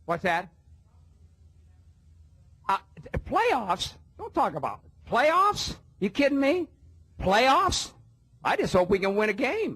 What's that? Playoffs? Don't talk about it. Playoffs? You kidding me? Playoffs? I just hope we can win a game.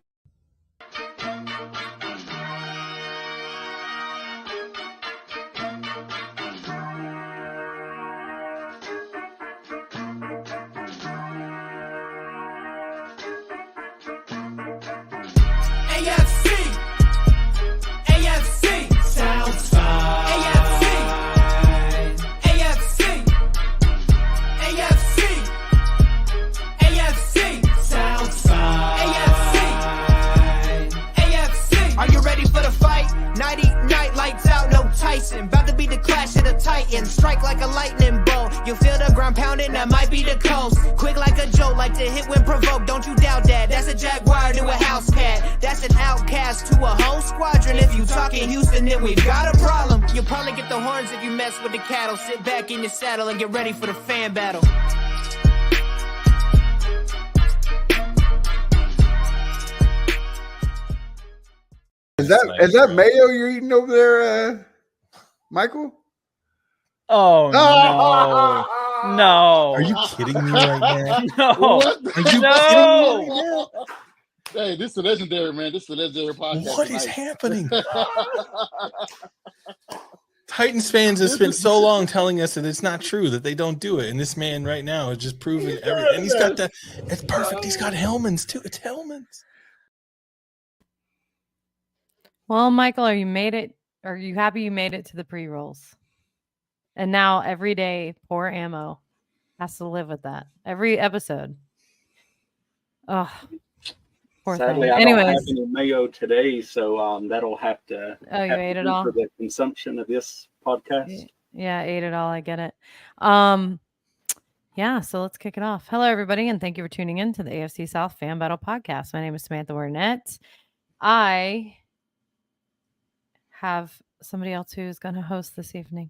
AFC South. Are you ready for the fight? Nighty night, lights out, no Tyson. About to be the clash of the Titans. Strike like a lightning bolt. You feel the ground pounding, that might be the coast. Quick like a joke, like to hit when provoked. Don't you doubt that. That's a Jaguar to a house cat. That's an outcast to a whole squadron. If you talking Houston, then we've got a problem. You'll probably get the horns if you mess with the cattle. Sit back in your saddle and get ready for the fan battle. Is that mayo you're eating over there, Michael? Oh no! No! Are you kidding me right now? No! What? Are you kidding me right now? Hey, this is legendary, man. This is a legendary podcast. What is happening? Titans fans have spent so long telling us that it's not true, that they don't do it, and this man right now is just proving everything. And he's got the. It's perfect. He's got Hellman's too. It's Hellman's. Well, Michael, are you happy you made it to the pre-rolls? And now every day, poor Ammo has to live with that. Every episode. Oh, poor Sadly, thing. I Anyways. don't have any mayo today, so that'll have to. Oh, you ate it all? For the consumption of this podcast. Yeah, I ate it all. I get it. Yeah, so let's kick it off. Hello, everybody, and thank you for tuning in to the AFC South Fan Battle Podcast. My name is Samantha Warnett. I have somebody else who's going to host this evening.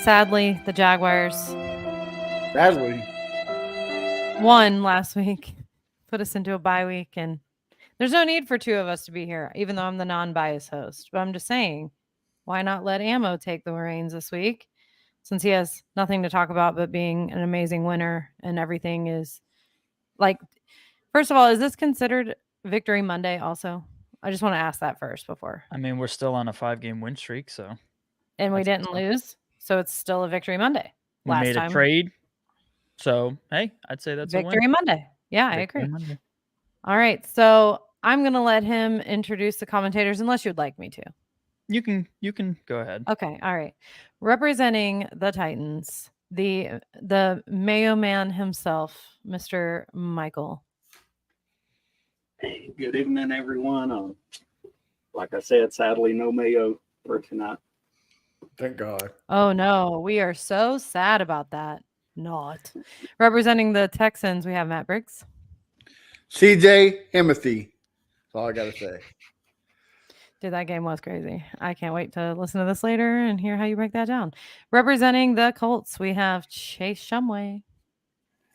Sadly, the Jaguars won last week, put us into a bye week, and there's no need for two of us to be here, even though I'm the non-biased host. But I'm just saying, why not let Ammo take the reins this week, since he has nothing to talk about but being an amazing winner, and everything is like. First of all, is this considered Victory Monday also? I just want to ask that first before. I mean, we're still on a 5-game win streak, so. And we didn't lose, so it's still a Victory Monday. We made a trade, so hey, I'd say that's Victory a win. Monday. Yeah, Victory I agree. Monday. All right, so I'm going to let him introduce the commentators unless you'd like me to. You can go ahead. Okay, all right. Representing the Titans, the Mayo Man himself, Mr. Michael. Hey, good evening, everyone. Like I said, sadly, no mayo for tonight. Thank God. Oh, no. We are so sad about that. Not. Representing the Texans, we have Matt Briggs. CJ Himothy. That's all I got to say. Dude, that game was crazy. I can't wait to listen to this later and hear how you break that down. Representing the Colts, we have Chase Shumway.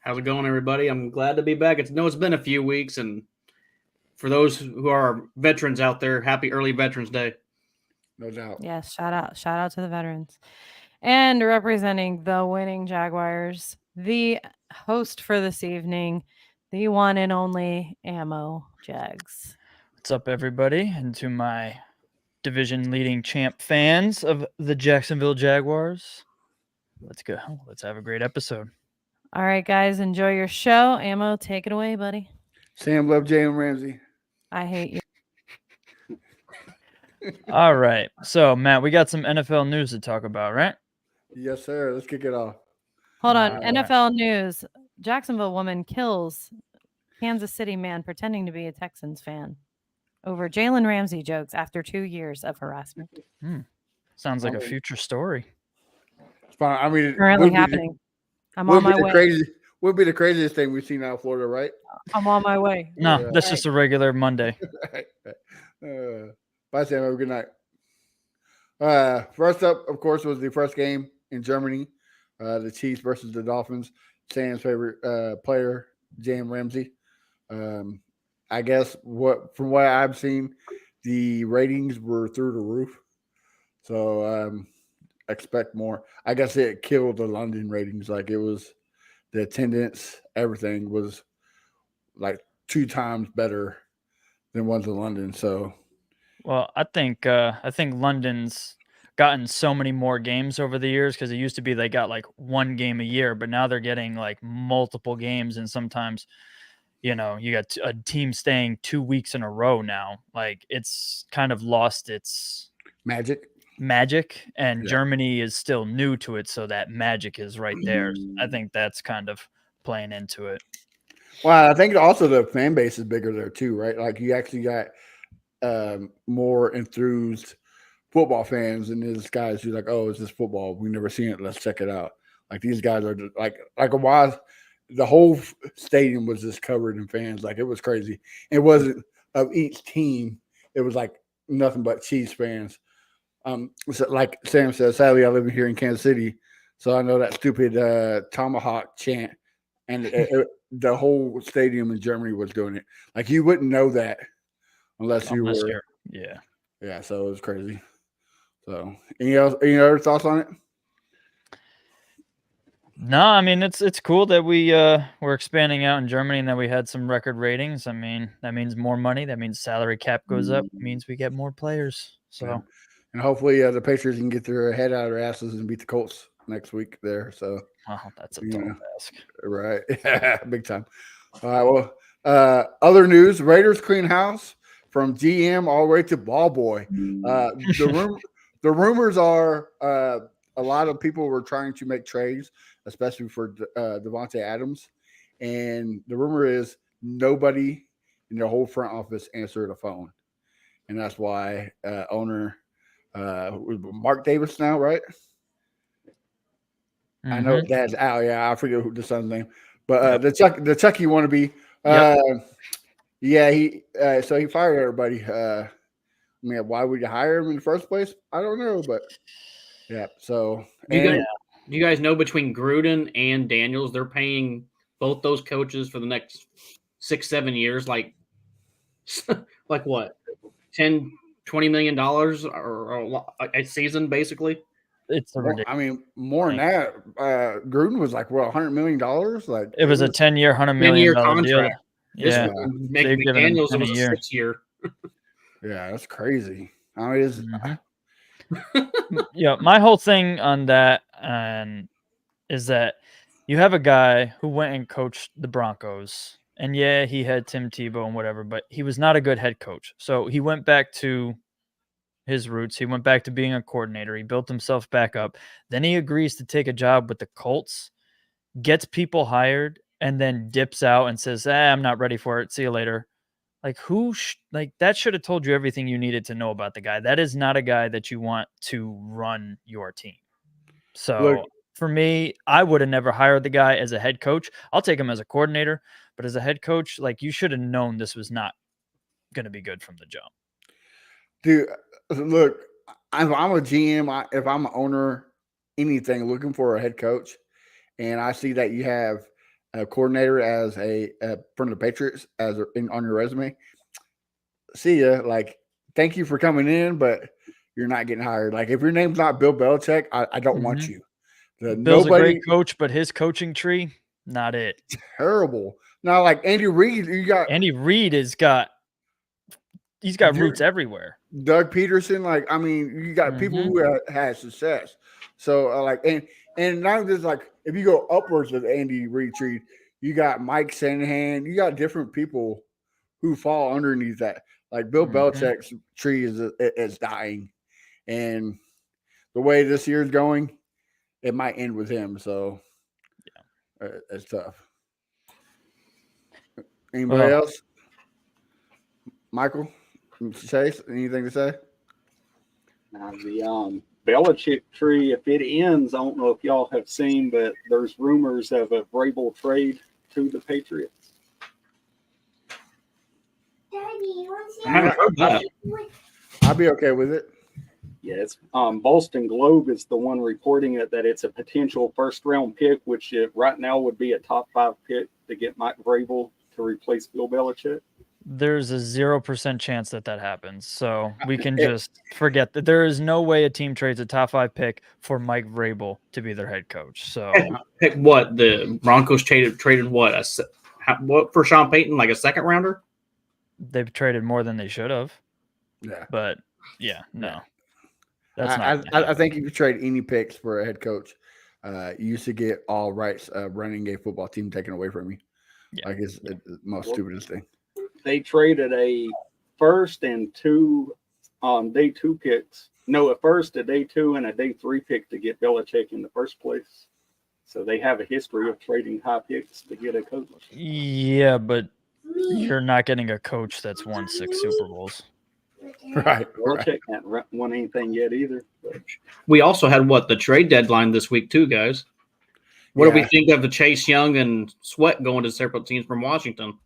How's it going, everybody? I'm glad to be back. It's been a few weeks, and for those who are veterans out there, happy early Veterans Day. No doubt. Yes, shout out to the veterans. And representing the winning Jaguars, the host for this evening, the one and only Ammo Jags. What's up, everybody? And to my division-leading champ fans of the Jacksonville Jaguars, let's go. Let's have a great episode. All right, guys, enjoy your show. Ammo, take it away, buddy. Sam love Jalen Ramsey. I hate you. All right. So, Matt, we got some NFL news to talk about, right? Yes, sir. Let's kick it off. Hold on. NFL news. Jacksonville woman kills Kansas City man pretending to be a Texans fan over Jalen Ramsey jokes after 2 years of harassment. Sounds like a future story. It's fine. I mean, Currently happening. I'm on my way. Would be the craziest thing we've seen out of Florida, right? I'm on my way. No, that's just a regular Monday. Bye, Sam. Have a good night. First up, of course, was the first game in Germany. The Chiefs versus the Dolphins. Sam's favorite player, Jalen Ramsey. I guess from what I've seen, the ratings were through the roof. So expect more. I guess it killed the London ratings. Like it was the attendance, everything was like 2 times better than ones in London. So Well, I think London's gotten so many more games over the years because it used to be they got like 1 game a year, but now they're getting like multiple games, and sometimes you got a team staying 2 weeks in a row now. Like it's kind of lost its magic, and Yeah. Germany is still new to it, so that magic is right there. I think that's kind of playing into it. Well, I think also the fan base is bigger there too, right? Like you actually got more enthused football fans, and there's guys who like, oh, it's just football. We've never seen it. Let's check it out. Like these guys are like a while. The whole stadium was just covered in fans. Like it was crazy. It wasn't of each team. It was like nothing but Chiefs fans. So like Sam said, sadly, I live here in Kansas City, so I know that stupid tomahawk chant, and the whole stadium in Germany was doing it. Like you wouldn't know that unless you were. Yeah. So it was crazy. So any other thoughts on it? No, I mean it's cool that we're expanding out in Germany and that we had some record ratings. I mean that means more money. That means salary cap goes up. It means we get more players. So. Yeah. And hopefully the Patriots can get their head out of their asses and beat the Colts next week there. So that's a tall task. Right. Big time. All right. Well, other news, Raiders clean house from GM all the way to ball boy. The rumors are a lot of people were trying to make trades, especially for Devontae Adams. And the rumor is nobody in the whole front office answered a phone. And that's why owner Mark Davis now, right? Mm-hmm. I know dad's out. Yeah, I forget who the son's name, but the Chucky wannabe. Yeah, he so he fired everybody. I mean, why would you hire him in the first place? I don't know, but yeah. So do you guys know between Gruden and Daniels, they're paying both those coaches for the next 6-7 years, like what, $10-20 million or a season, basically. It's ridiculous. I mean, more than that. Gruden was like, what, $100 million? Like it was a 10-year, $100 million contract. Deal. Yeah, McDaniels was a 6-year. Yeah, that's crazy. I mean, it's yeah. My whole thing on that is that you have a guy who went and coached the Broncos, and yeah, he had Tim Tebow and whatever, but he was not a good head coach. So he went back to his roots. He went back to being a coordinator. He built himself back up. Then he agrees to take a job with the Colts, gets people hired, and then dips out and says, I'm not ready for it. See you later. Like that should have told you everything you needed to know about the guy. That is not a guy that you want to run your team. So for me, I would have never hired the guy as a head coach. I'll take him as a coordinator, but as a head coach, like you should have known this was not going to be good from the jump. Dude, look, if I'm a GM, if I'm an owner, anything looking for a head coach, and I see that you have a coordinator as from the Patriots on your resume, see ya. Like, thank you for coming in, but you're not getting hired. Like, if your name's not Bill Belichick, I don't want you. Bill's a great coach, but his coaching tree, not it. Terrible. Now, like Andy Reid, Andy Reid he's got roots everywhere. Doug Peterson, like, I mean, you got people who had success. So, like, and not just like, if you go upwards of Andy Reid tree, you got Mike Shanahan, you got different people who fall underneath that. Like Bill Belichick's tree is dying, and the way this year is going, it might end with him. So, yeah, it's tough. Anybody else? Michael, Chase, anything to say? Now the Belichick tree, if it ends, I don't know if y'all have seen, but there's rumors of a Vrabel trade to the Patriots. I haven't heard that. I'll be okay with it. Yeah, it's Boston Globe is the one reporting it, that it's a potential first-round pick, which right now would be a top 5 pick to get Mike Vrabel to replace Bill Belichick. There's a 0% chance that happens. So we can just forget that. There is no way a team trades a top 5 pick for Mike Vrabel to be their head coach. So Pick what? The Broncos traded what? What for Sean Payton? Like a second rounder? they've traded more than they should have. Yeah. But yeah, no. That's not. I think if you trade any picks for a head coach, you used to get all rights of running a football team taken away from you. Yeah. Like it's the most stupidest thing. They traded a first and 2 day 2 picks. No, a first, a day 2, and a day 3 pick to get Belichick in the first place. So they have a history of trading high picks to get a coach. Yeah, but you're not getting a coach that's won 6 Super Bowls. Right. Belichick hasn't won anything yet either. But. We also had the trade deadline this week too, guys. What do we think of the Chase Young and Sweat going to separate teams from Washington?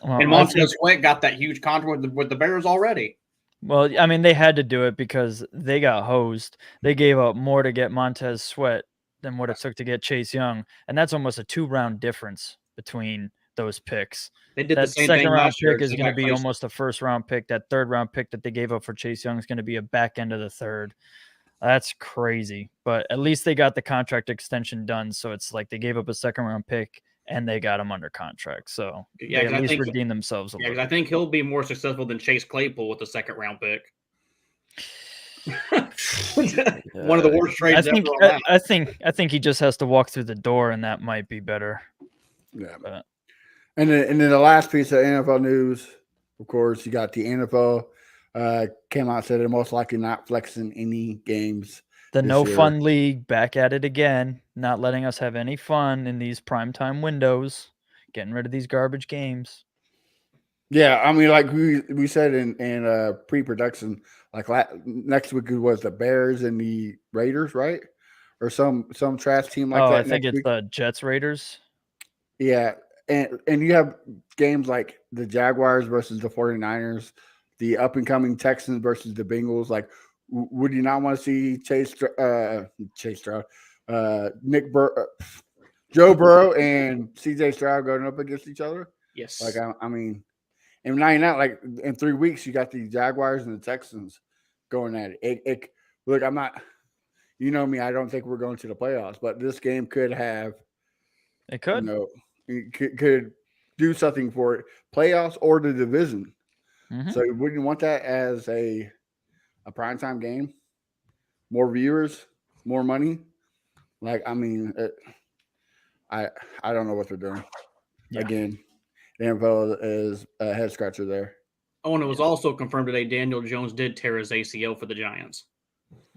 Well, And Montez Sweat got that huge contract with the Bears already. Well, I mean, they had to do it because they got hosed. They gave up more to get Montez Sweat than what it took to get Chase Young, and that's almost a 2-round difference between those picks. They did that the same second thing round last year. pick is going to be almost a first-round pick. That third-round pick that they gave up for Chase Young is going to be a back end of the third. That's crazy, but at least they got the contract extension done. So it's like they gave up a second-round pick and they got him under contract. So they at least redeemed themselves a little. I think he'll be more successful than Chase Claypool with the second-round pick. One of the worst trades ever. I think he just has to walk through the door, and that might be better. Yeah. But. And then the last piece of NFL news, of course, you got the NFL came out and said they're most likely not flexing any games. The no fun league back at it again, not letting us have any fun in these primetime windows, getting rid of these garbage games. Yeah, I mean, like we said in pre-production, like next week was the Bears and the Raiders, right? Or some trash team like that. I think it's the Jets Raiders. Yeah, and you have games like the Jaguars versus the 49ers, the up-and-coming Texans versus the Bengals. Like, would you not want to see Chase Stroud, Joe Burrow and C.J. Stroud going up against each other? Yes. Like, I mean, and not like in 3 weeks, you got the Jaguars and the Texans going at it. Look, I'm not, you know me, I don't think we're going to the playoffs, but this game could have. It could. It could do something for it, playoffs or the division. Mm-hmm. So wouldn't you want that as a primetime game? More viewers, more money. Like, I mean, I don't know what they're doing. Yeah. Again, the NFL is a head scratcher there. Oh, and it was also confirmed today Daniel Jones did tear his ACL for the Giants.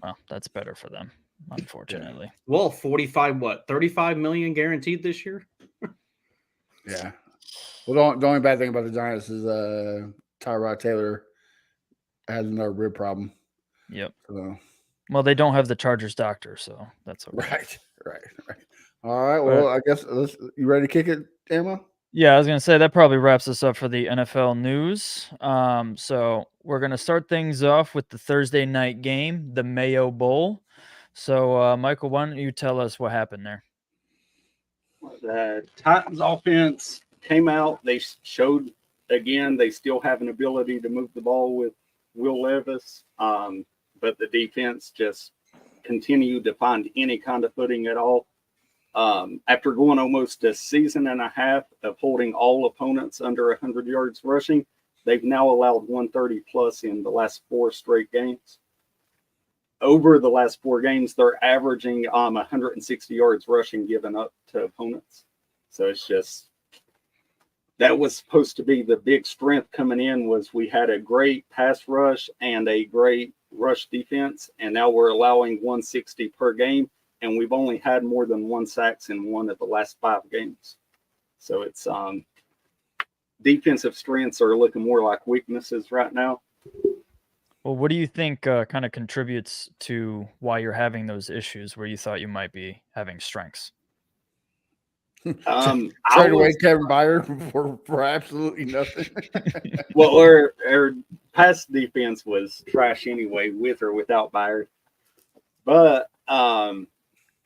Well, that's better for them, unfortunately. Well, 35 million guaranteed this year? Yeah. Well, the only bad thing about the Giants is Tyrod Taylor has another rib problem. Yep. So. Well, they don't have the Chargers doctor, so that's okay. Right. All right. Well, I guess you ready to kick it, Emma? Yeah, I was going to say that probably wraps us up for the NFL news. So we're going to start things off with the Thursday night game, the Mayo Bowl. So, Michael, why don't you tell us what happened there? The Titans offense came out. They showed, again, they still have an ability to move the ball with Will Levis, but the defense just continued to find any kind of footing at all. After going almost a season and a half of holding all opponents under 100 yards rushing, they've now allowed 130 plus in the last 4 straight games. Over the last 4 games, they're averaging 160 yards rushing given up to opponents. So it's just, that was supposed to be the big strength coming in, was we had a great pass rush and a great rush defense, and now we're allowing 160 per game, and we've only had more than 1 sacks in 1 of the last 5 games. So it's defensive strengths are looking more like weaknesses right now. Well, what do you think kind of contributes to why you're having those issues where you thought you might be having strengths? Trade away Kevin Byard for absolutely nothing. Well, our pass defense was trash anyway, with or without Byard. But I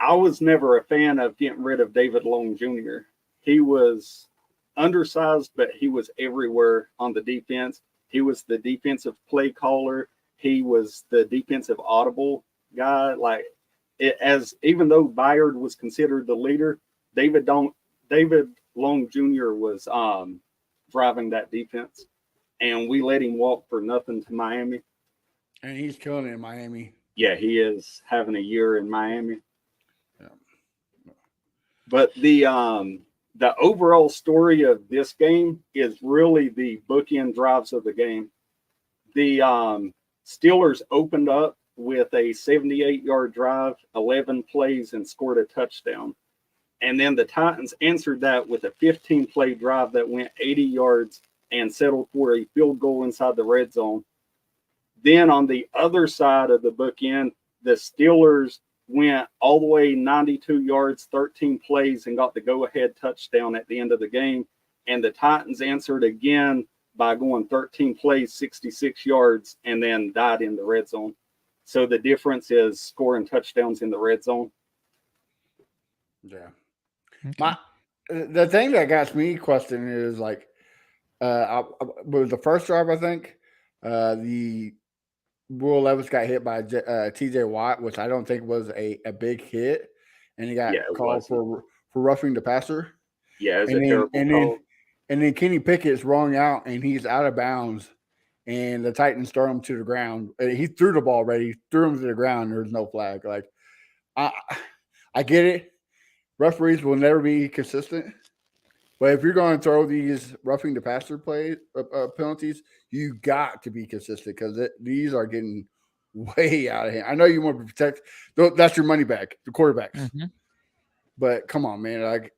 was never a fan of getting rid of David Long Jr. He was undersized, but he was everywhere on the defense. He was the defensive play caller. He was the defensive audible guy. Like even though Byard was considered the leader, David Long Jr. was driving that defense, and we let him walk for nothing to Miami. And he's killing it in Miami. Yeah, he is having a year in Miami. Yeah. But the overall story of this game is really the bookend drives of the game. The Steelers opened up with a 78-yard drive, 11 plays, and scored a touchdown. And then the Titans answered that with a 15-play drive that went 80 yards and settled for a field goal inside the red zone. Then on the other side of the bookend, the Steelers went all the way 92 yards, 13 plays, and got the go-ahead touchdown at the end of the game. And the Titans answered again by going 13 plays, 66 yards, and then died in the red zone. So the difference is scoring touchdowns in the red zone. Yeah. Okay. The thing that got me questioning is like, with the first drive, I think, the Will Levis got hit by TJ Watt, which I don't think was a big hit, and he got called for roughing the passer. Yeah, it's a terrible call. And then Kenny Pickett's wrong out, and he's out of bounds, and the Titans throw him to the ground. He threw the ball already, threw him to the ground. There's no flag. Like, I get it. Referees will never be consistent. But if you're going to throw these roughing the passer penalties, you got to be consistent because these are getting way out of hand. I know you want to protect – that's your money back, the quarterbacks. Mm-hmm. But come on, man. Like,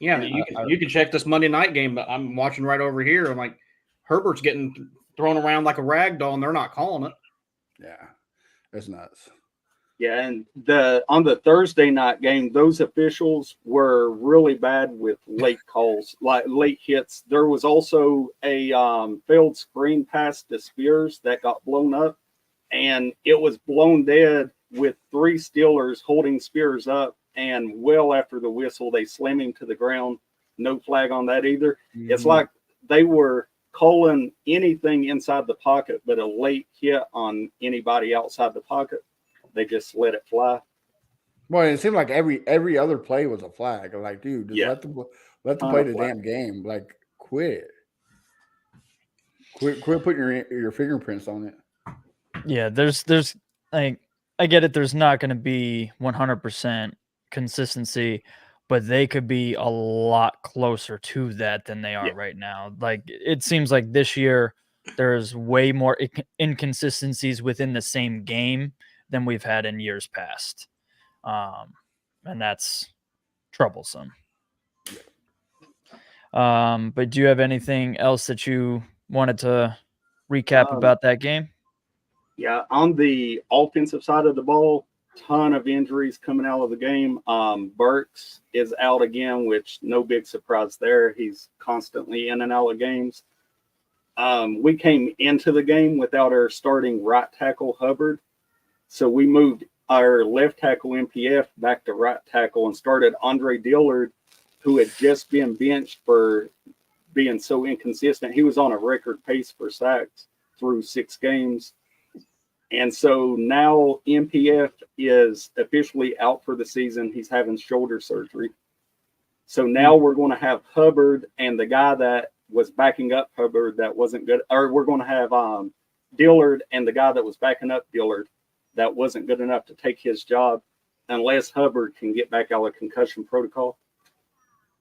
yeah, you can check this Monday night game that I'm watching right over here. I'm like, Herbert's getting thrown around like a rag doll, and they're not calling it. Yeah, it's nuts. Yeah, and on the Thursday night game, those officials were really bad with late calls, like late hits. There was also a failed screen pass to Spears that got blown up, and it was blown dead with 3 Steelers holding Spears up, and well after the whistle, they slam him to the ground. No flag on that either. Mm-hmm. It's like they were calling anything inside the pocket, but a late hit on anybody outside the pocket. They just let it fly. Well, it seemed like every other play was a flag. I'm like, dude, just let them play the damn game. Like, quit putting your fingerprints on it. Yeah, there's like, I get it. There's not going to be 100% consistency, but they could be a lot closer to that than they are right now. Like, it seems like this year there's way more inconsistencies within the same game than we've had in years past. And that's troublesome. But do you have anything else that you wanted to recap about that game? Yeah, on the offensive side of the ball, ton of injuries coming out of the game. Burks is out again, which no big surprise there. He's constantly in and out of games. We came into the game without our starting right tackle, Hubbard. So we moved our left tackle MPF back to right tackle and started Andre Dillard, who had just been benched for being so inconsistent. He was on a record pace for sacks through 6 games. And so now MPF is officially out for the season. He's having shoulder surgery. So now we're going to have Hubbard and the guy that was backing up Hubbard that wasn't good. Or we're going to have Dillard and the guy that was backing up Dillard that wasn't good enough to take his job unless Hubbard can get back out of concussion protocol.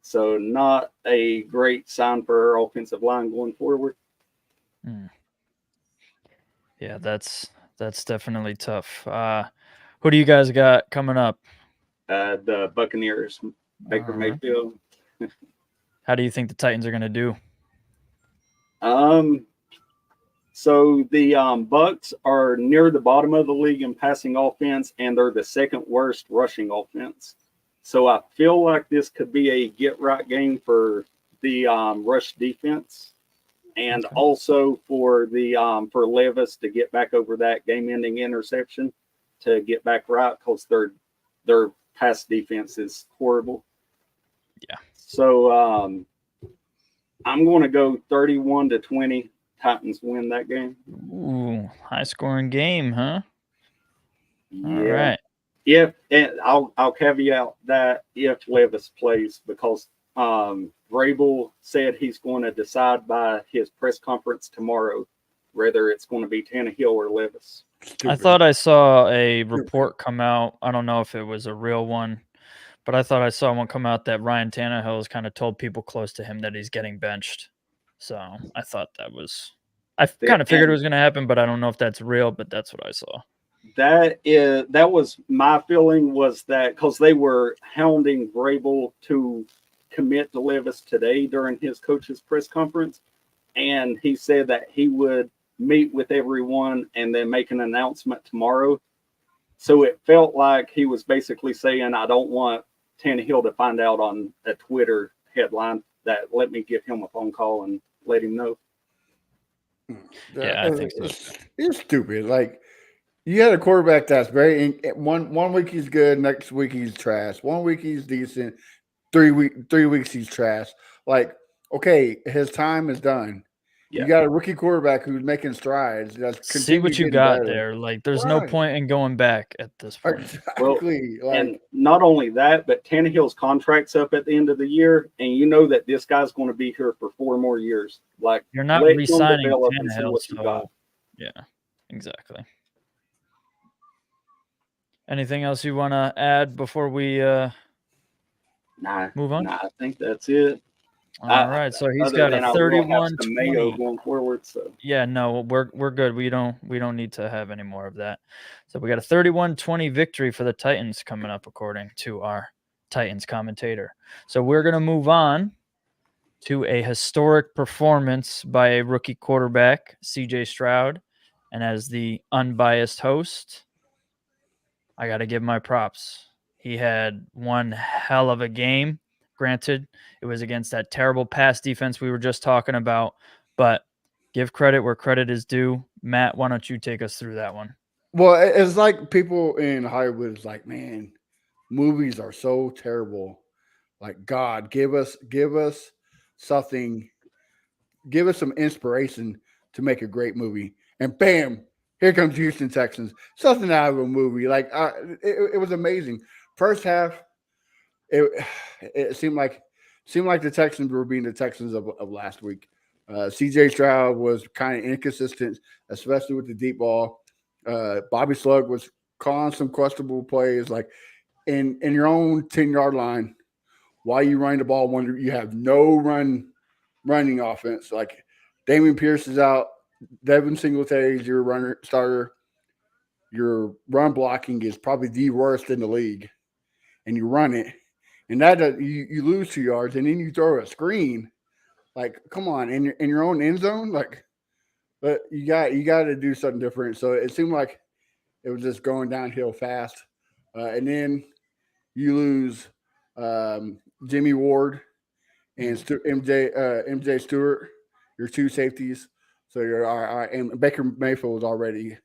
So not a great sign for our offensive line going forward. Yeah, that's definitely tough. Who do you guys got coming up? The Buccaneers, Baker Mayfield. How do you think the Titans are going to do? So the Bucs are near the bottom of the league in passing offense, and they're the second worst rushing offense. So I feel like this could be a get-right game for the rush defense, and also for the for Levis to get back over that game-ending interception to get back right because their pass defense is horrible. Yeah. So I'm going to go 31-20. Titans win that game. Ooh, high scoring game, huh? Yeah. All right. And I'll caveat that if Levis plays, because Vrabel said he's going to decide by his press conference tomorrow whether it's going to be Tannehill or Levis. I thought I saw a report come out. I don't know if it was a real one, but I thought I saw one come out that Ryan Tannehill has kind of told people close to him that he's getting benched. So I thought that was, I kind of figured it was going to happen, but I don't know if that's real, but that's what I saw. That was my feeling, was that because they were hounding Vrabel to commit to Levis today during his coach's press conference, and he said that he would meet with everyone and then make an announcement tomorrow. So it felt like he was basically saying, I don't want Tannehill to find out on a Twitter headline that let me give him a phone call and let him know. Yeah, I think so. It's stupid. Like, you had a quarterback that's very one week he's good, next week he's trash. 1 week he's decent, 3 weeks he's trash. Like, okay, his time is done. Yeah. You got a rookie quarterback who's making strides. That's see what you got better. there. Like, there's no point in going back at this point. Exactly. Well, and not only that, but Tannehill's contract's up at the end of the year, and you know that this guy's going to be here for 4 more years. Like, you're not re-signing Tannehill, so yeah, exactly. Anything else you want to add before we move on? Nah, I think that's it. All right, so he's got a 31-20 mayo going forward. So yeah, no, we're good. We don't need to have any more of that. So we got a 31-20 victory for the Titans coming up, according to our Titans commentator. So we're gonna move on to a historic performance by a rookie quarterback, CJ Stroud, and as the unbiased host, I got to give my props. He had one hell of a game. Granted, it was against that terrible pass defense we were just talking about, but give credit where credit is due. Matt, why don't you take us through that one? Well, it's like people in Hollywood is like, man, movies are so terrible. Like, God, give us something, give us some inspiration to make a great movie. And bam, here comes Houston Texans. Something out of a movie. Like, it was amazing. First half, it seemed like the Texans were being the Texans of last week. CJ Stroud was kind of inconsistent, especially with the deep ball. Bobby Slug was calling some questionable plays, like in your own 10-yard line. Why you running the ball when you have no running offense? Like, Damian Pierce is out. Devin Singletary is your starter. Your run blocking is probably the worst in the league, and you run it, and that you lose 2 yards, and then you throw a screen. Like, come on, in your own end zone, like, but you got to do something different. So it seemed like it was just going downhill fast, and then you lose Jimmy Ward and MJ Stewart, your 2 safeties. So and Baker Mayfield was already,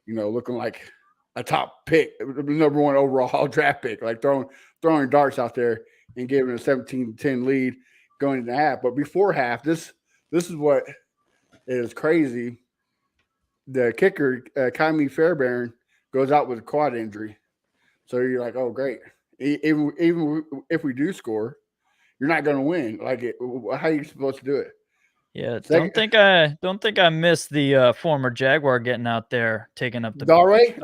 looking like a top pick, number 1 overall draft pick, like throwing darts out there and giving a 17-10 lead going into half. But before half, this is what is crazy. The kicker, Kyrie Fairbairn, goes out with a quad injury. So you're like, oh, great. Even if we do score, you're not going to win. Like, how are you supposed to do it? Yeah, don't think I missed the former Jaguar getting out there taking up the Dalray,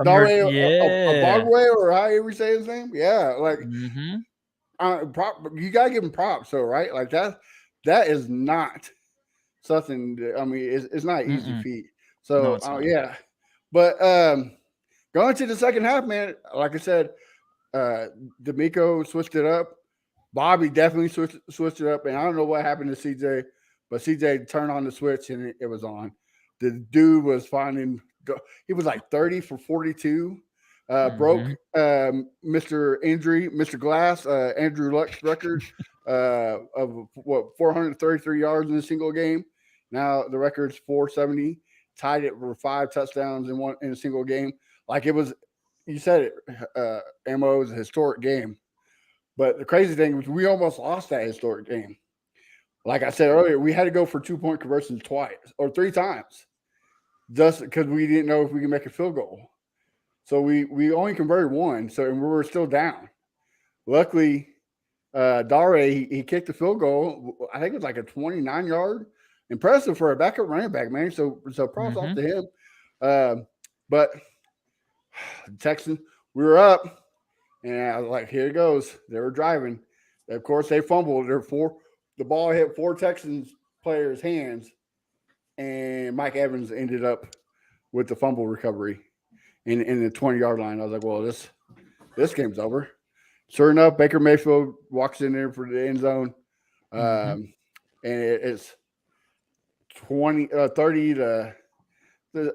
yeah, or however you say his name. Yeah, like you gotta give him props, so right, like that is not something. It's not an easy feat. So no, yeah, but going to the second half, man, like I said, D'Amico switched it up. Bobby definitely switched it up, and I don't know what happened to CJ. But CJ turned on the switch and it was on. The dude was finding – he was like 30 for 42. Broke Mr. Glass, Andrew Luck's record of 433 yards in a single game. Now the record's 470. Tied it for 5 touchdowns in a single game. Like, it was – you said it, Ammo, was a historic game. But the crazy thing was we almost lost that historic game. Like I said earlier, we had to go for 2-point conversions twice or 3 times just because we didn't know if we could make a field goal. So we only converted 1, and we were still down. Luckily, Dare, he kicked the field goal. I think it was like a 29-yard. Impressive for a backup running back, man. So props off to him. But Texans, we were up, and I was like, here it goes. They were driving. Of course, they fumbled. The ball hit 4 Texans players' hands, and Mike Evans ended up with the fumble recovery in the 20-yard line. I was like, well, this game's over. Sure enough, Baker Mayfield walks in there for the end zone, and it's 30 to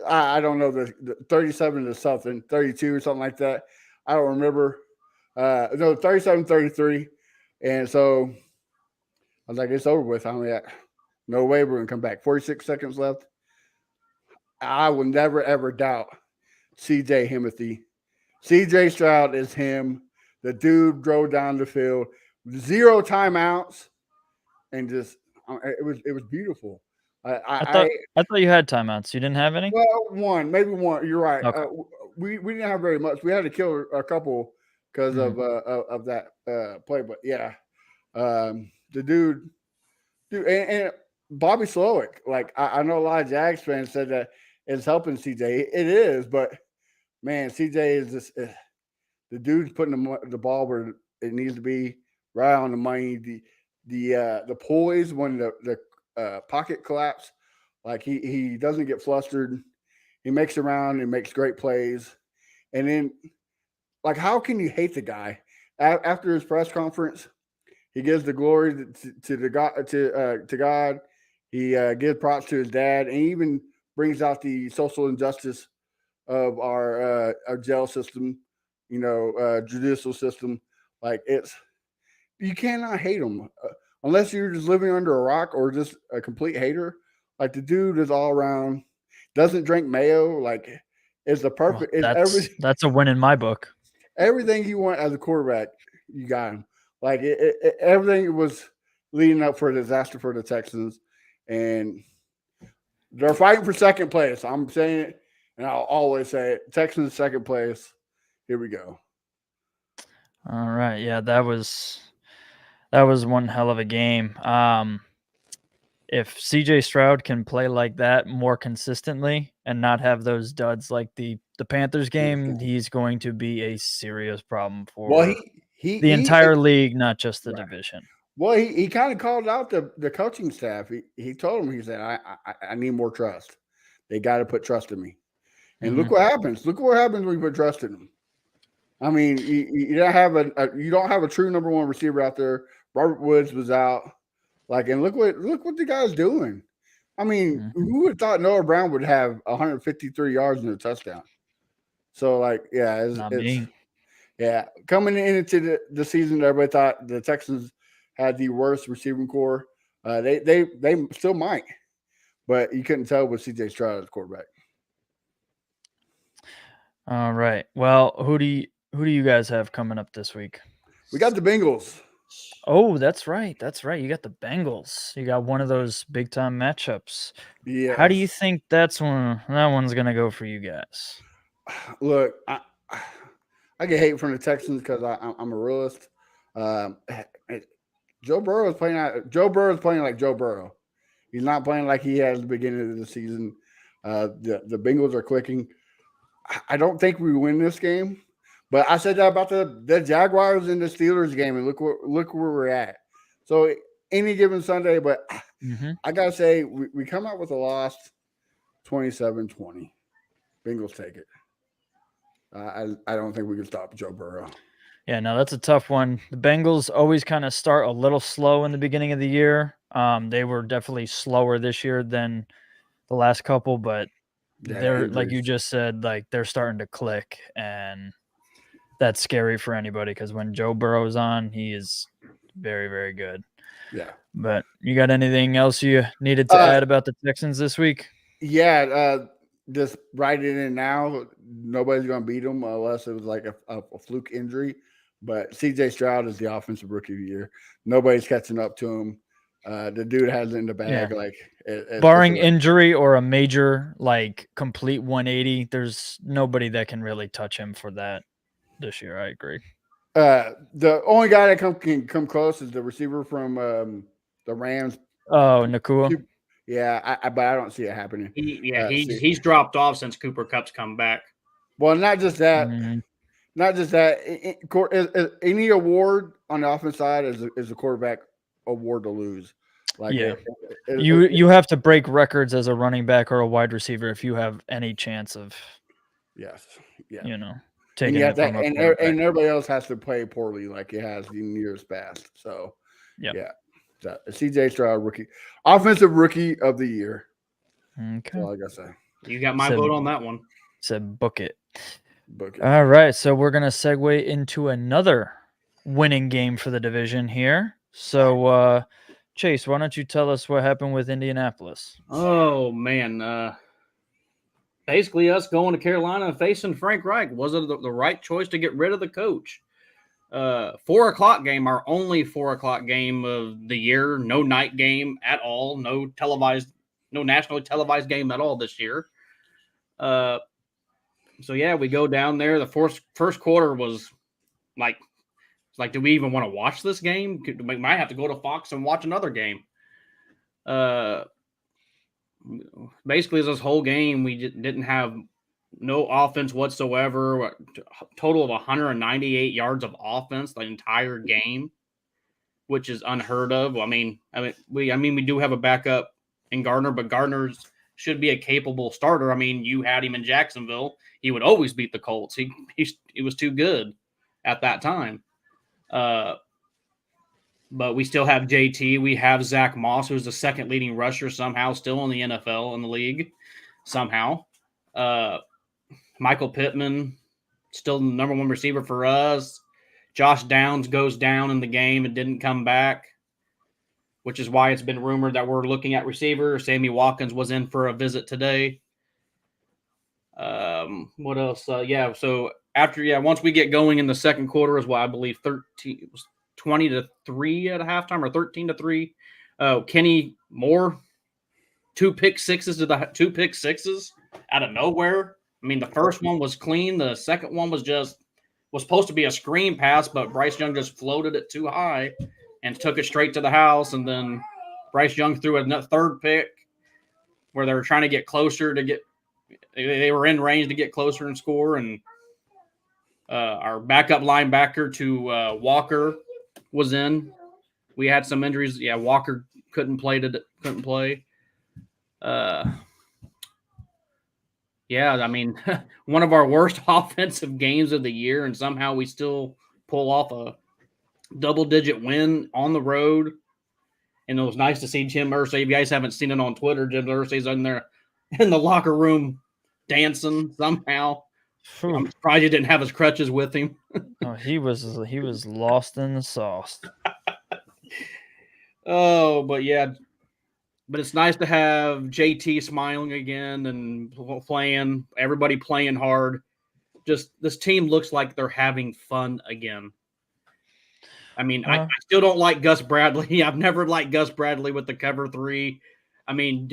I don't know, the 37 to something, 32 or something like that. I don't remember. No, 37-33. And so I was like, it's over with. I'm like, no way we're going to come back. 46 seconds left. I will never, ever doubt C.J. Himothy. C.J. Stroud is him. The dude drove down the field, 0 timeouts, and just it was beautiful. I thought you had timeouts. You didn't have any? Well, maybe one. You're right. Okay. We didn't have very much. We had to kill a couple because of that play. But yeah, the dude, and Bobby Slowick. Like I know a lot of Jags fans said that it's helping CJ. It is, but man, CJ is just the dude's putting the ball where it needs to be, right on the money. The poise when the pocket collapse, like he doesn't get flustered. He makes around and makes great plays. And then, like, how can you hate the guy? After his press conference, he gives the glory to God. He gives props to his dad, and he even brings out the social injustice of our jail system, judicial system. Like, you cannot hate him. Unless you're just living under a rock or just a complete hater. Like, the dude is all around, doesn't drink mayo, like, is the perfect. Well, that's a win in my book. Everything you want as a quarterback, you got him. Like, everything was leading up for a disaster for the Texans. And they're fighting for second place. I'm saying it, and I'll always say it. Texans second place. Here we go. All right. Yeah, that was one hell of a game. If CJ Stroud can play like that more consistently and not have those duds like the Panthers game, he's going to be a serious problem for the entire league, not just the division. Well, he kind of called out the coaching staff. He told them, he said, I need more trust. They got to put trust in me. And look what happens. Look what happens when you put trust in them. I mean, you don't have a true number one receiver out there. Robert Woods was out. Like, and look what the guy's doing. I mean, who would have thought Noah Brown would have 153 yards and a touchdown? So, like, yeah, coming into the season, everybody thought the Texans had the worst receiving core. They still might, but you couldn't tell with CJ Stroud as quarterback. All right. Well, who do you guys have coming up this week? We got the Bengals. Oh, that's right. That's right. You got the Bengals. You got one of those big time matchups. Yeah. How do you think that one's gonna go for you guys? Look, I get hate from the Texans because I'm a realist. Joe Burrow is playing like Joe Burrow. He's not playing like he has at the beginning of the season. The Bengals are clicking. I don't think we win this game. But I said that about the Jaguars and the Steelers game, and look where we're at. So any given Sunday, but I gotta say we come out with a loss, 27-20. Bengals take it. I don't think we can stop Joe Burrow. Yeah, no, that's a tough one. The Bengals always kind of start a little slow in the beginning of the year. They were definitely slower this year than the last couple, but they're like you just said, like they're starting to click, and that's scary for anybody because when Joe Burrow's on, he is very, very good. Yeah. But you got anything else you needed to add about the Texans this week? Yeah, just write it in now. Nobody's going to beat them unless it was like a fluke injury. But C.J. Stroud is the offensive rookie of the year. Nobody's catching up to him. The dude has it in the bag. Yeah. Like, barring injury or a major like complete 180, there's nobody that can really touch him for that this year. I agree. The only guy that can come close is the receiver from the Rams. Oh, Nakua. Yeah, but I don't see it happening. He's dropped off since Cooper Kupp's come back. Well, not just that. Mm-hmm. Not just that. Any award on the offense side is a quarterback award to lose. Like, yeah, you have to break records as a running back or a wide receiver if you have any chance of. Yes. Yeah. Taking it from and everybody else has to play poorly like it has in years past. So yeah. So, CJ Stroud, offensive rookie of the year. Okay. That's all I gotta say. You got my vote on that one. Said book it. Book it. All right, so we're gonna segue into another winning game for the division here. So, Chase, why don't you tell us what happened with Indianapolis? Oh man, basically us going to Carolina and facing Frank Reich. Was it the right choice to get rid of the coach? 4:00 game, our only 4:00 game of the year. No night game at all. No nationally televised game at all this year. So yeah, we go down there. The first quarter was like, do we even want to watch this game? We might have to go to Fox and watch another game. Basically, this whole game, we didn't have no offense whatsoever. A total of 198 yards of offense the entire game, which is unheard of. I mean, we do have a backup in Gardner, but Gardner's should be a capable starter. I mean, you had him in Jacksonville; he would always beat the Colts. He was too good at that time. But we still have JT. We have Zach Moss, who's the second leading rusher somehow, still in the NFL in the league somehow. Michael Pittman, still the number one receiver for us. Josh Downs goes down in the game and didn't come back, which is why it's been rumored that we're looking at receiver. Sammy Watkins was in for a visit today. What else? So once we get going in the second quarter is what I believe 20-3 at halftime or 13-3. Kenny Moore, two pick sixes out of nowhere. I mean, the first one was clean. The second one was supposed to be a screen pass, but Bryce Young just floated it too high and took it straight to the house. And then Bryce Young threw a third pick where they were trying to get closer they were in range to get closer and score. And our backup linebacker to Walker was in. We had some injuries. Yeah, Walker couldn't play. Yeah, I mean, one of our worst offensive games of the year, and somehow we still pull off a double-digit win on the road. And it was nice to see Jim Irsay. If you guys haven't seen it on Twitter, Jim Irsay's in there in the locker room dancing somehow. I'm surprised he didn't have his crutches with him. Oh, he was lost in the sauce. Oh, but yeah. But it's nice to have JT smiling again and playing, everybody playing hard. Just this team looks like they're having fun again. I mean, I still don't like Gus Bradley. I've never liked Gus Bradley with the cover three. I mean,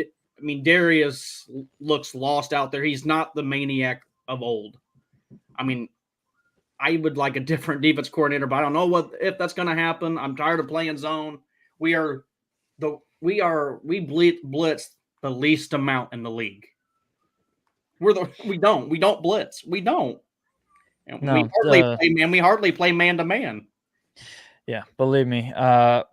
Darius looks lost out there. He's not the maniac of old. I mean, I would like a different defense coordinator, but I don't know if that's going to happen. I'm tired of playing zone. We blitz the least amount in the league. We don't blitz. We don't. And we hardly play man to man. Yeah, believe me.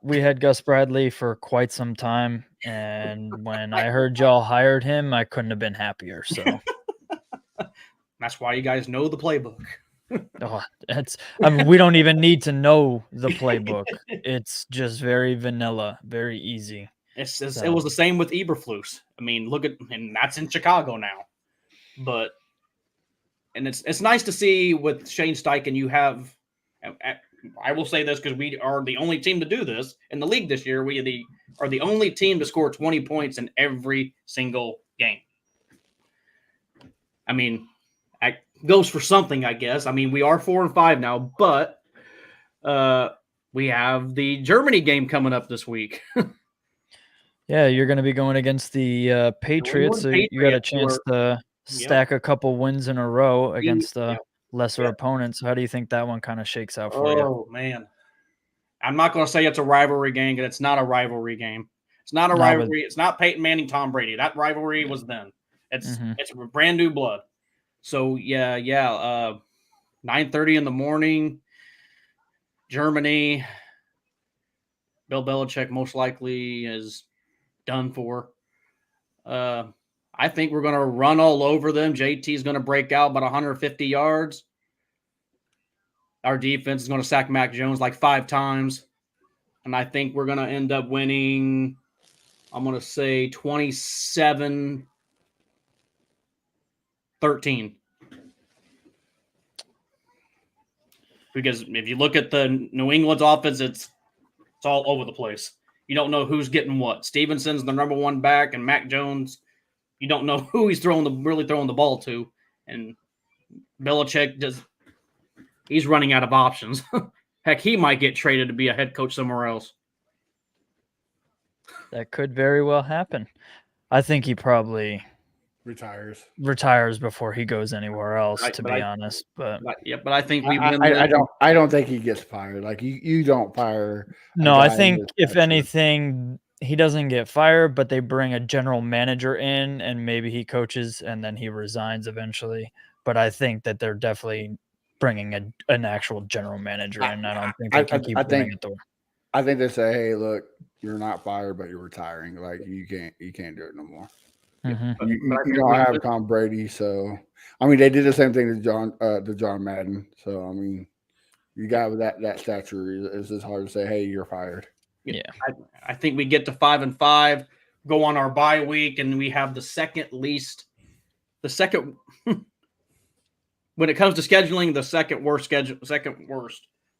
We had Gus Bradley for quite some time, and when I heard y'all hired him, I couldn't have been happier. So that's why you guys know the playbook. We don't even need to know the playbook. It's just very vanilla, very easy. It was the same with Eberflus. I mean, and that's in Chicago now. But it's nice to see with Shane Steichen. You have, I will say this because we are the only team to do this in the league this year. We are the only team to score 20 points in every single game. I mean, it goes for something, I guess. I mean, we are 4-5 now, but we have the Germany game coming up this week. Yeah, you're going to be going against the Patriots, so you got a Patriots, who chance to stack a couple wins in a row against a Yep. lesser opponent. So how do you think that one kind of shakes out for you? Oh man, I'm not going to say it's a rivalry game because it's not a rivalry game. It's not a No, rivalry. It's not Peyton Manning, Tom Brady. That rivalry was then. It's brand new blood. So 9:30 in the morning. Germany. Bill Belichick most likely is done for. I think we're going to run all over them. JT is going to break out about 150 yards. Our defense is going to sack Mac Jones like 5 times. And I think we're going to end up winning, I'm going to say 27-13. Because if you look at the New England's offense, it's all over the place. You don't know who's getting what. Stevenson's the number 1 back, and Mac Jones, you don't know who he's really throwing the ball to. And Belichick he's running out of options. Heck, he might get traded to be a head coach somewhere else. That could very well happen. I think he probably retires before he goes anywhere else, to be honest. But I think I don't think he gets fired. Like you don't fire. No, I think if anything, he doesn't get fired, but they bring a general manager in, and maybe he coaches, and then he resigns eventually. But I think that they're definitely bringing an actual general manager in. I don't think they can keep running it though. I think they say, "Hey, look, you're not fired, but you're retiring. Like you can't do it no more." Mm-hmm. You don't have Tom Brady, so I mean they did the same thing to John Madden. So I mean, you got that stature. It's just hard to say, "Hey, you're fired." Yeah, I think we get to 5-5, go on our bye week, and we have the second when it comes to scheduling, the second worst.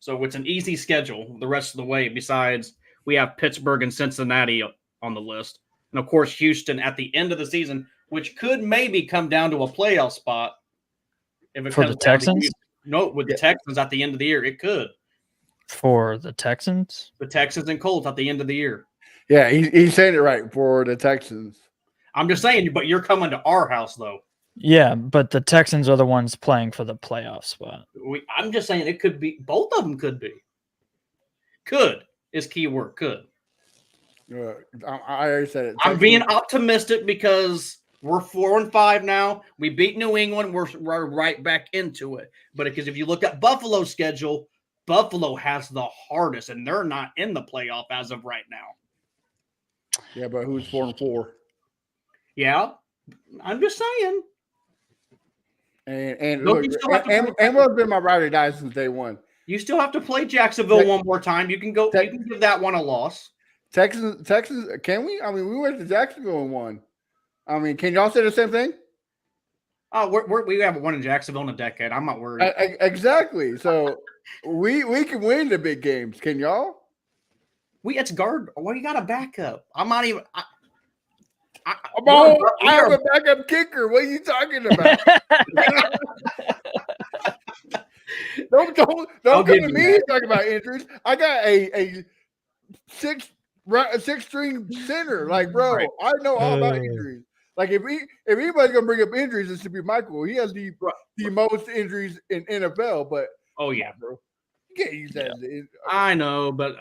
So it's an easy schedule the rest of the way. Besides, we have Pittsburgh and Cincinnati on the list. And, of course, Houston at the end of the season, which could maybe come down to a playoff spot. If it for comes the Texans? The Texans at the end of the year, it could. For the Texans? The Texans and Colts at the end of the year. Yeah, he's saying it right, for the Texans. I'm just saying, but you're coming to our house, though. Yeah, but the Texans are the ones playing for the playoff spot. I'm just saying it could be. Both of them could be. Could is key word. Could. I already said it. I'm being optimistic because we're 4-5 now. We beat New England. We're right back into it. But because if you look at Buffalo's schedule, Buffalo has the hardest, and they're not in the playoff as of right now. Yeah, but who's 4-4? Yeah, I'm just saying. And look, Emma's been my ride or die since day one. You still have to play Jacksonville one more time. You can go. You can give that one a loss. Texas, can we? I mean, we went to Jacksonville and won. I mean, can y'all say the same thing? Oh, we haven't won in Jacksonville in a decade. I'm not worried. Exactly. So we can win the big games. Can y'all? It's guard. Well, you got a backup. I'm not even. I have a backup kicker. What are you talking about? Don't come to me talking about injuries. I got a six-string center. Like, bro, I know all about injuries. Like, if anybody's gonna bring up injuries, it should be Michael. He has the most injuries in NFL. But oh yeah, bro, you can't use that. Yeah. I know, but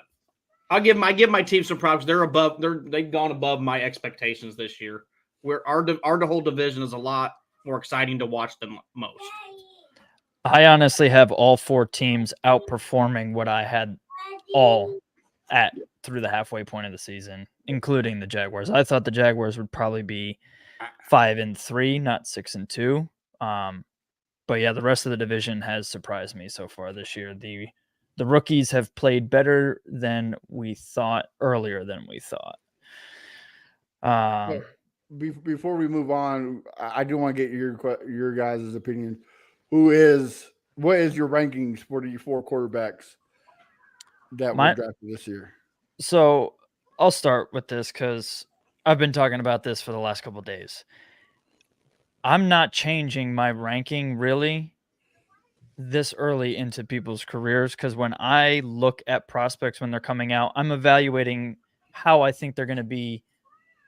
I give my team some props. They've gone above my expectations this year. Our whole division is a lot more exciting to watch than most. I honestly have all 4 teams outperforming what I had all at through the halfway point of the season, including the Jaguars. I thought the Jaguars would probably be 5-3, not 6-2. But yeah, the rest of the division has surprised me so far this year. The rookies have played better than we thought, earlier than we thought. Before we move on, I do want to get your guys' opinion. What is your rankings for the 4 quarterbacks that were drafted this year? So I'll start with this because I've been talking about this for the last couple of days. I'm not changing my ranking really this early into people's careers, because when I look at prospects when they're coming out, I'm evaluating how I think they're going to be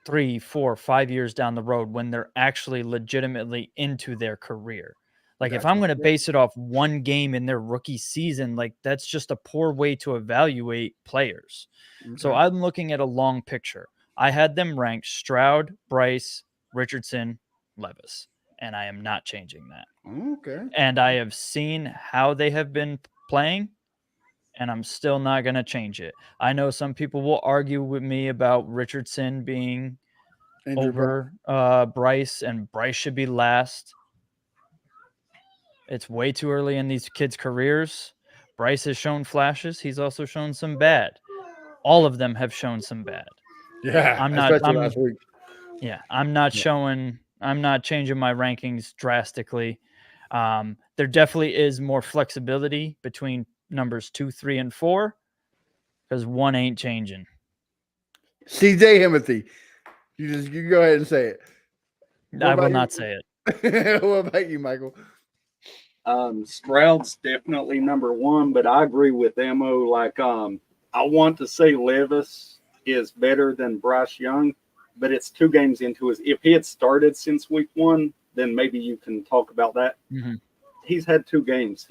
3, 4, 5 years down the road when they're actually legitimately into their career. Like if I'm going to base it off one game in their rookie season, like that's just a poor way to evaluate players. So I'm looking at a long picture. I had them ranked Stroud, Bryce, Richardson, Levis, and I am not changing that. Okay. And I have seen how they have been playing, and I'm still not going to change it. I know some people will argue with me about Richardson being over Bryce, and Bryce should be last. It's way too early in these kids' careers. Bryce has shown flashes. He's also shown some bad. All of them have shown some bad. Yeah, especially last week. Yeah, I'm not changing my rankings drastically. There definitely is more flexibility between numbers 2, 3, and 4 because 1 ain't changing. CJ Himothy. You go ahead and say it. I will not say it. What about you, Michael? Stroud's definitely number 1, but I agree with Emo. Like, I want to say Levis is better than Bryce Young, but it's 2 games into his. If he had started since week 1, then maybe you can talk about that. Mm-hmm. He's had 2 games.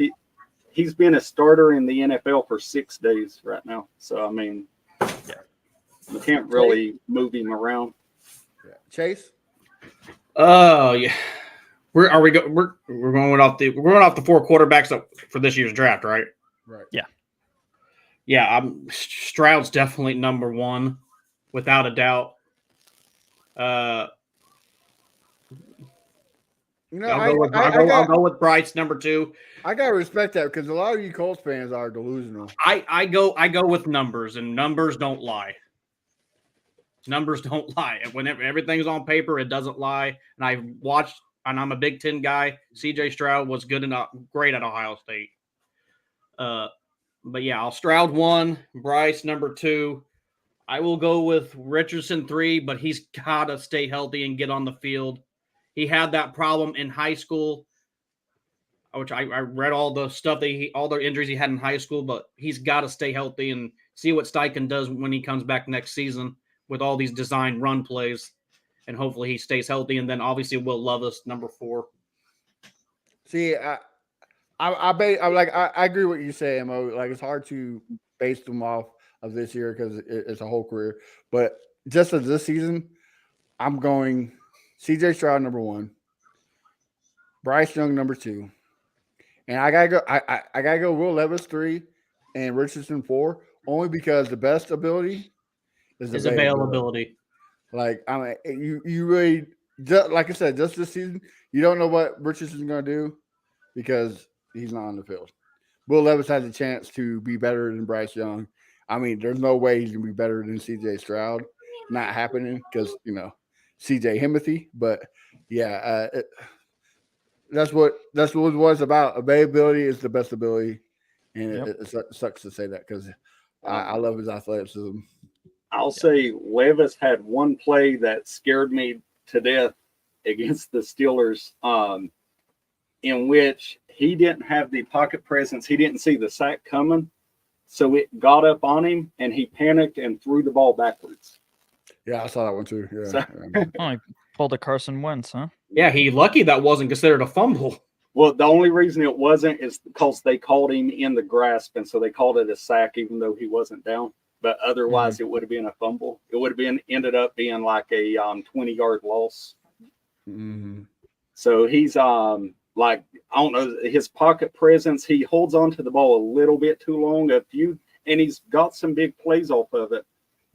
He's been a starter in the NFL for 6 days right now. So I mean, you can't really move him around. Chase. Oh yeah. We're going off the 4 quarterbacks for this year's draft, right? Right. Yeah. Yeah, Stroud's definitely number 1, without a doubt. I'll go with Bryce number 2. I gotta respect that because a lot of you Colts fans are delusional. I go with numbers, and numbers don't lie. Numbers don't lie. And whenever everything's on paper, it doesn't lie. And I watched, and I'm a Big Ten guy. CJ Stroud was great at Ohio State. But yeah, I'll Stroud 1, Bryce number 2. I will go with Richardson 3, but he's gotta stay healthy and get on the field. He had that problem in high school, which I read all the stuff all the injuries he had in high school, but he's got to stay healthy and see what Steichen does when he comes back next season with all these design run plays, and hopefully he stays healthy. And then obviously Will Levis number 4. See, I agree with what you say, Mo. Like it's hard to base them off of this year because it's a whole career. But just as this season, I'm going CJ Stroud number 1, Bryce Young number 2, and I gotta go. I gotta go Will Levis 3 and Richardson 4, only because the best ability is availability. Like I mean, you really just, like I said, just this season, you don't know what Richardson's gonna do because he's not on the field. Will Levis has a chance to be better than Bryce Young. I mean, there's no way he's gonna be better than CJ Stroud. Not happening because CJ Himothy. But yeah, that's what it was about. Availability is the best ability, and it sucks to say that because I love his athleticism. I'll say Levis had one play that scared me to death against the Steelers, in which he didn't have the pocket presence. He didn't see the sack coming, so it got up on him, and he panicked and threw the ball backwards. Yeah, I saw that one too. Yeah. He pulled a Carson Wentz, huh? Yeah, he lucky that wasn't considered a fumble. Well, the only reason it wasn't is because they called him in the grasp, and so they called it a sack, even though he wasn't down. But otherwise, it would have been a fumble. It would have ended up being like a 20-yard loss. Mm-hmm. So he's like, I don't know, his pocket presence. He holds on to the ball a little bit too long. And he's got some big plays off of it.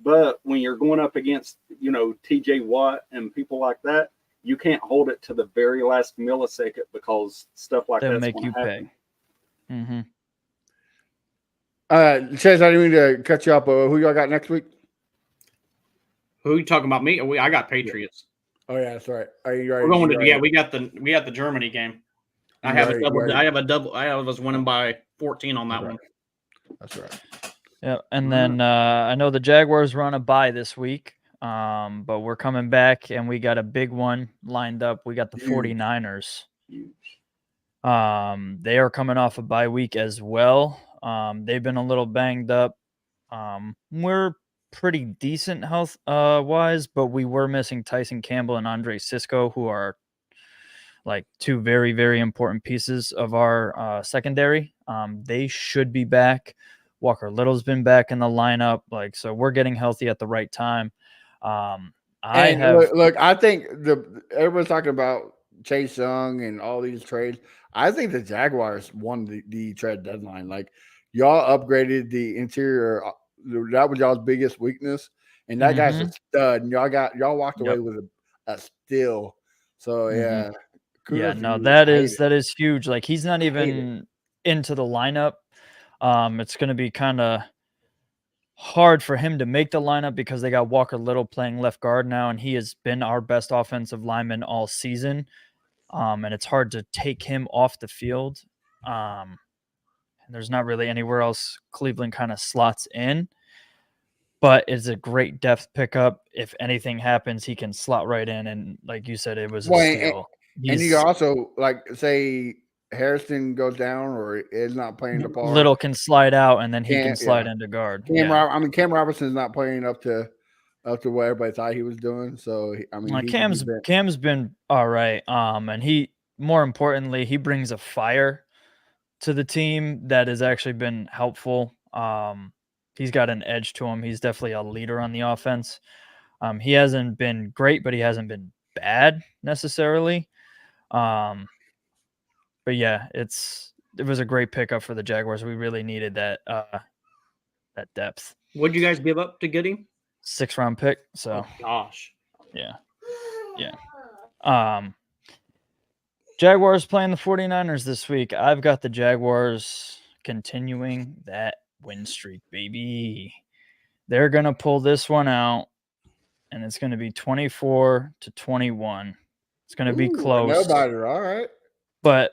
But when you're going up against, TJ Watt and people like that, you can't hold it to the very last millisecond because stuff like that make you pay. Mm-hmm. Chase, I didn't mean to cut you up. Who y'all got next week? Who are you talking about? Me? I got Patriots. Oh yeah, that's right. We're going to we got the Germany game. I have a double. I have us winning by 14 on that one. That's right. Yeah, and then I know the Jaguars run a bye this week, but we're coming back and we got a big one lined up. We got the 49ers. They are coming off a bye week as well. They've been a little banged up. We're pretty decent health wise, but we were missing Tyson Campbell and Andre Sisco, who are like two very, very important pieces of our secondary. They should be back. Walker Little's been back in the lineup. Like, so we're getting healthy at the right time. Look, I think everyone's talking about Chase Young and all these trades. I think the Jaguars won the trade deadline. Like, y'all upgraded the interior. That was y'all's biggest weakness, and that guy's a stud. And y'all walked away with a steal. So yeah, yeah, kudos to no, you. that is huge. Like, he's not even into the lineup. It's going to be kind of hard for him to make the lineup because they got Walker Little playing left guard now, and he has been our best offensive lineman all season. And it's hard to take him off the field. And there's not really anywhere else Cleveland kind of slots in, but it's a great depth pickup. If anything happens, he can slot right in. And like you said, it was a steal. And you also, like, say Harrison goes down or is not playing the part. Little can slide out, and then he can slide into guard. Cam Robinson's not playing up to what everybody thought he was doing. So Cam's been all right. And he, more importantly, he brings a fire to the team that has actually been helpful. He's got an edge to him. He's definitely a leader on the offense. He hasn't been great, but he hasn't been bad necessarily. But yeah, it was a great pickup for the Jaguars. We really needed that depth. What'd you guys give up to get him? 6th-round pick. So gosh. Yeah. Jaguars playing the 49ers this week. I've got the Jaguars continuing that win streak, baby. They're gonna pull this one out, and it's gonna be 24-21. It's gonna be close. Nobody, all right. But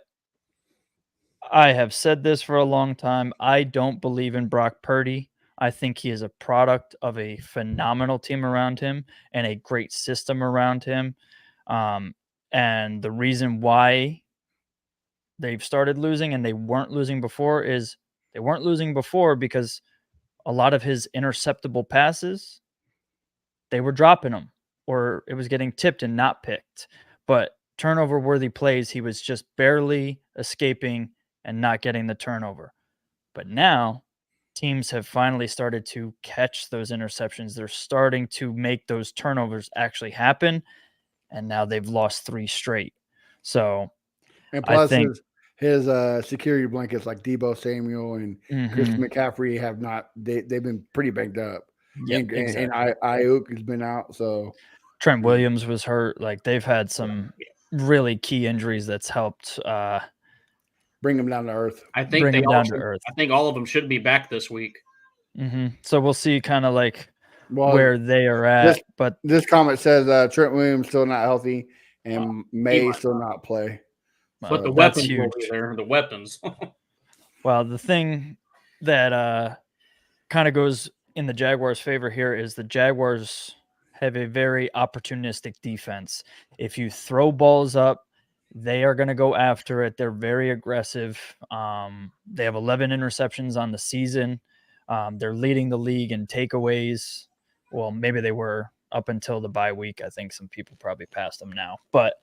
I have said this for a long time. I don't believe in Brock Purdy. I think he is a product of a phenomenal team around him and a great system around him. And the reason why they've started losing and they weren't losing before is they weren't losing before because a lot of his interceptable passes, they were dropping them or it was getting tipped and not picked. But turnover-worthy plays, he was just barely escaping and not getting the turnover. But now teams have finally started to catch those interceptions. They're starting to make those turnovers actually happen. And now they've lost 3 straight. So, and plus I think his security blankets like Deebo Samuel and Chris McCaffrey have not. They've been pretty banged up. Yep, and Ayuk has been out. So Trent Williams was hurt. Like, they've had some really key injuries that's helped bring them down to earth. I think I think all of them should be back this week. So we'll see kind of like where they are at. But this comment says Trent Williams still not healthy and May still not play. But the weapons will be there. The weapons. Well, the thing that kind of goes in the Jaguars' favor here is the Jaguars have a very opportunistic defense. If you throw balls up, they are going to go after it. They're very aggressive. They have 11 interceptions on the season. They're leading the league in takeaways. Well, maybe they were up until the bye week. I think some people probably passed them now. But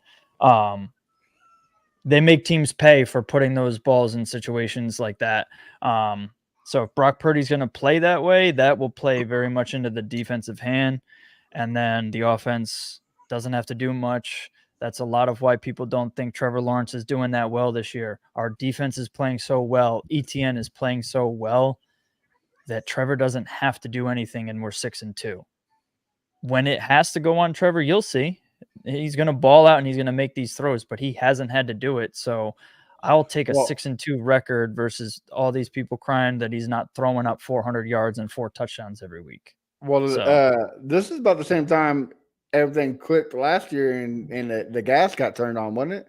they make teams pay for putting those balls in situations like that. So if Brock Purdy's going to play that way, that will play very much into the defensive hand. And then the offense doesn't have to do much. That's a lot of why people don't think Trevor Lawrence is doing that well this year. Our defense is playing so well. ETN is playing so well that Trevor doesn't have to do anything, and we're 6-2. When it has to go on Trevor, you'll see. He's going to ball out and he's going to make these throws, but he hasn't had to do it. So I'll take a 6-2 record versus all these people crying that he's not throwing up 400 yards and 4 touchdowns every week. Well, this is about the same time everything clicked last year and the gas got turned on, wasn't it?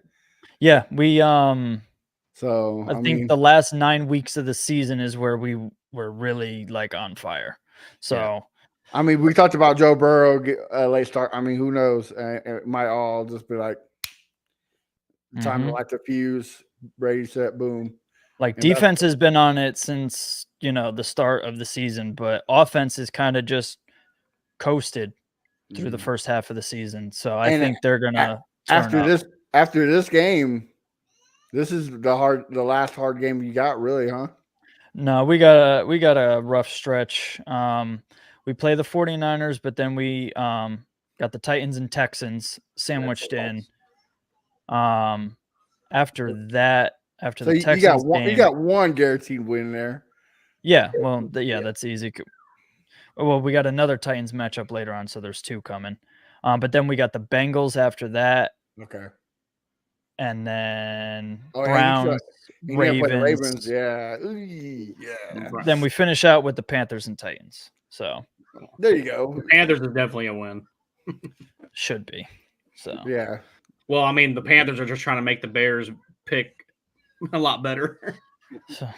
Yeah, we so I think the last 9 weeks of the season is where we were really like on fire. So I mean, we talked about Joe Burrow late start. I mean, who knows? It might all just be like time to light the fuse. ready, set, boom. Like And that's- defense has been on it since, the start of the season, but offense is kind of just coasted through the first half of the season. So I And think they're gonna after turn up. after this game, this is the last hard game you got, really, huh? No, we got a rough stretch. We play the 49ers, but then we got the Titans and Texans sandwiched in. After the Texans game, you got one guaranteed win there. yeah, well, that's easy. Well, we got another Titans matchup later on, so there's 2 coming. But then we got the Bengals after that, Okay. and then Oh, Browns, you gotta play the Ravens. Yeah. Ooh, yeah. Then we finish out with the Panthers and Titans. So There you go. Panthers is definitely a win. should be. So Yeah. Well, I mean, the Panthers are just trying to make the Bears pick a lot better. So,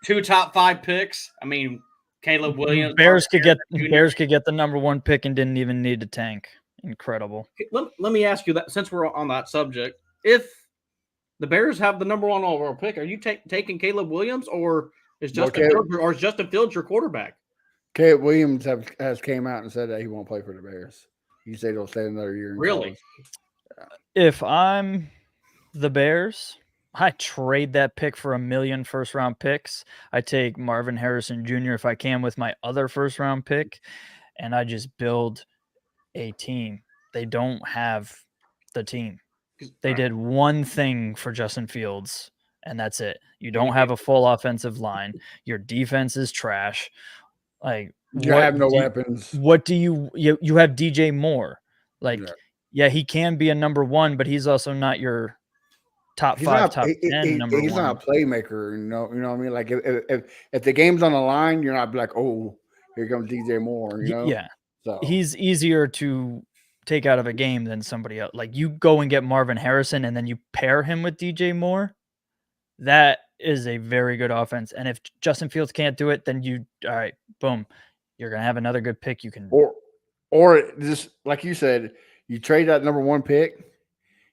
2 top 5 picks. I mean, Caleb Williams. Bears could get the number 1 pick and didn't even need to tank. Incredible. Let me ask you that, since we're on that subject. If the Bears have the number 1 overall pick, are you taking Caleb Williams, or is Justin Fields your quarterback? Caleb Williams has came out and said that he won't play for the Bears. He said he'll stay another year. Really? If I'm the Bears, I trade that pick for 1 million first-round picks. I take Marvin Harrison Jr. if I can with my other first-round pick, and I just build a team. They don't have the team. They did one thing for Justin Fields, and that's it. You don't have a full offensive line. Your defense is trash. Like, you have no weapons. What do you have DJ Moore? Like, yeah, he can be a number 1, but he's also not your top 5, top 10 number 1. He's not a playmaker, you know what I mean? Like if the game's on the line, you're not like, oh, here comes DJ Moore, you know? Yeah. So he's easier to take out of a game than somebody else. Like, you go and get Marvin Harrison and then you pair him with DJ Moore. That is a very good offense. And if Justin Fields can't do it, then all right, boom, you're gonna have another good pick. You can or just like you said, you trade that number 1 pick,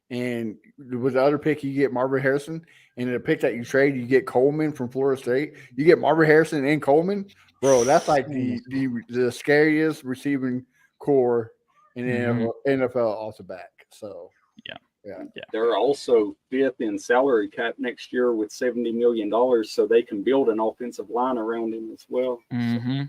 and with the other pick you get Marvin Harrison, and in the pick that you trade you get Coleman from Florida State. You get Marvin Harrison and Coleman, bro. That's like the scariest receiving core in the NFL off the back. So yeah. They're also 5th in salary cap next year with $70 million, so they can build an offensive line around him as well. Mm-hmm.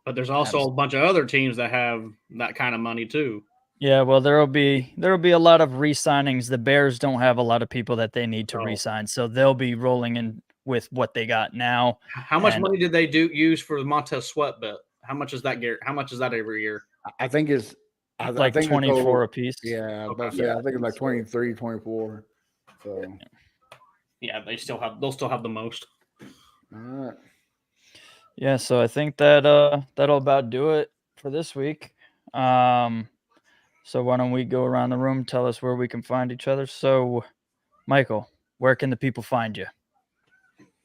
But there's also a bunch of other teams that have that kind of money too. Yeah, well, there'll be a lot of re-signings. The Bears don't have a lot of people that they need to re-sign, so they'll be rolling in with what they got now. How much money did they use for the Montez Sweat bet? How much is that, Garrett? How much is that every year? I think it's like 24 apiece. Yeah, I think it's like 23, 24. So yeah, they'll still have the most. All right. Yeah, so I think that that'll about do it for this week. So why don't we go around the room, tell us where we can find each other. So, Michael, where can the people find you?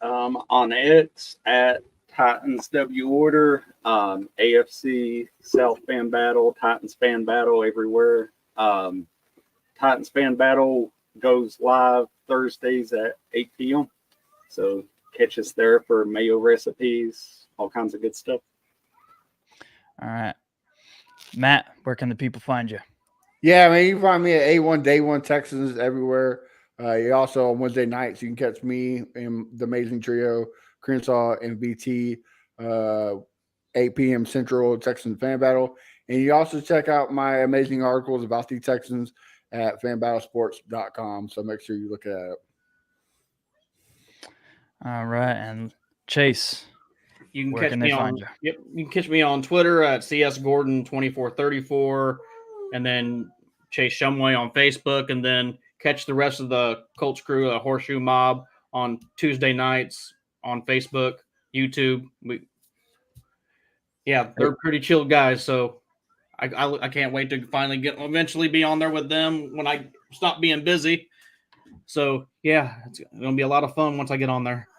On X at Titans W Order, AFC South Fan Battle, Titans Fan Battle everywhere. Titans Fan Battle goes live Thursdays at 8 p.m. So catch us there for mayo recipes, all kinds of good stuff. All right. Matt, where can the people find you? Yeah, man, you can find me at A1 Day 1 Texans everywhere. You also on Wednesday nights, you can catch me in the amazing trio, Crenshaw and BT, 8 p.m. Central Texans Fan Battle. And you also check out my amazing articles about the Texans at fanbattlesports.com. So make sure you look at it. All right. And Chase, you where can they find you? Yep, you can catch me on Twitter at CSGordon2434, and then Chase Shumway on Facebook, and then catch the rest of the Colts crew, the Horseshoe Mob, on Tuesday nights on Facebook, YouTube. They're pretty chilled guys, so I can't wait to finally eventually be on there with them when I stop being busy. So yeah, it's gonna be a lot of fun once I get on there.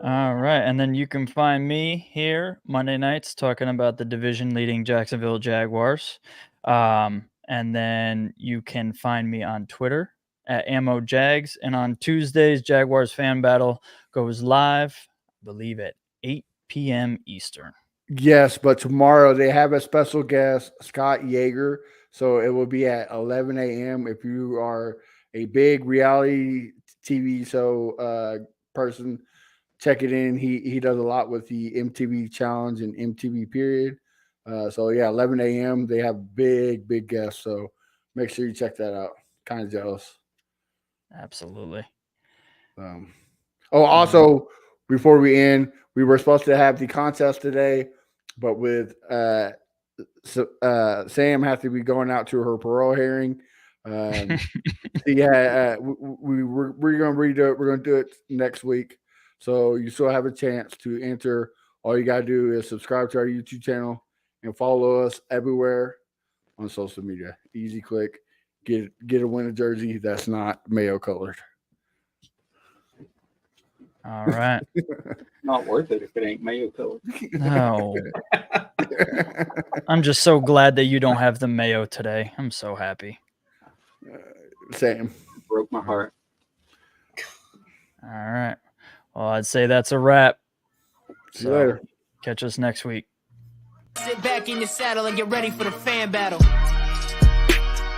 All right, and then you can find me here Monday nights talking about the division-leading Jacksonville Jaguars. And then you can find me on Twitter at Ammo Jags. And on Tuesdays, Jaguars Fan Battle goes live, I believe, at 8 p.m. Eastern. Yes, but tomorrow they have a special guest, Scott Yeager. So it will be at 11 a.m. If you are a big reality TV show person, check it in. He does a lot with the MTV Challenge and MTV Period. So yeah, 11 a.m. They have big guests. So make sure you check that out. Kind of jealous. Absolutely. Also, before we end, we were supposed to have the contest today, but with Sam has to be going out to her parole hearing. We're going to redo it. We're going to do it next week. So you still have a chance to enter. All you got to do is subscribe to our YouTube channel and follow us everywhere on social media. Easy click. Get a winter jersey that's not mayo colored. All right. Not worth it if it ain't mayo colored. No. I'm just so glad that you don't have the mayo today. I'm so happy. Same. Broke my heart. All right. Well, I'd say that's a wrap. See you later. Catch us next week. Sit back in your saddle and get ready for the fan battle.